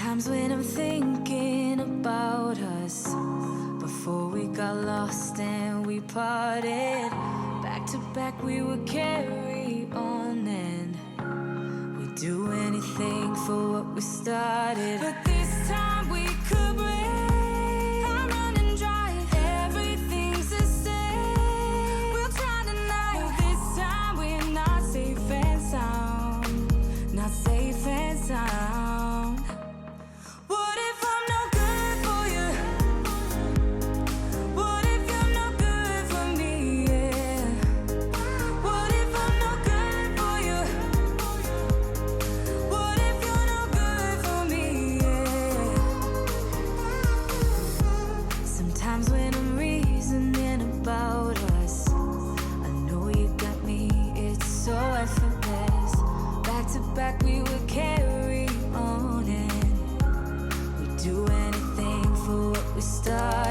Sometimes when I'm thinking about us, before we got lost and we parted, back to back we would carry on and we'd do anything for what we started. But this time we could break. I'm running dry, everything's the same. We'll try tonight. This time we're not safe and sound, not safe and sound. What if I'm no good for you? What if you're no good for me? Yeah. What if I'm no good for you? What if you're no good for me? Yeah. Sometimes when I'm reasoning about us, I know you got me, it's so effortless. Back to back we would carry on and do anything for what we started.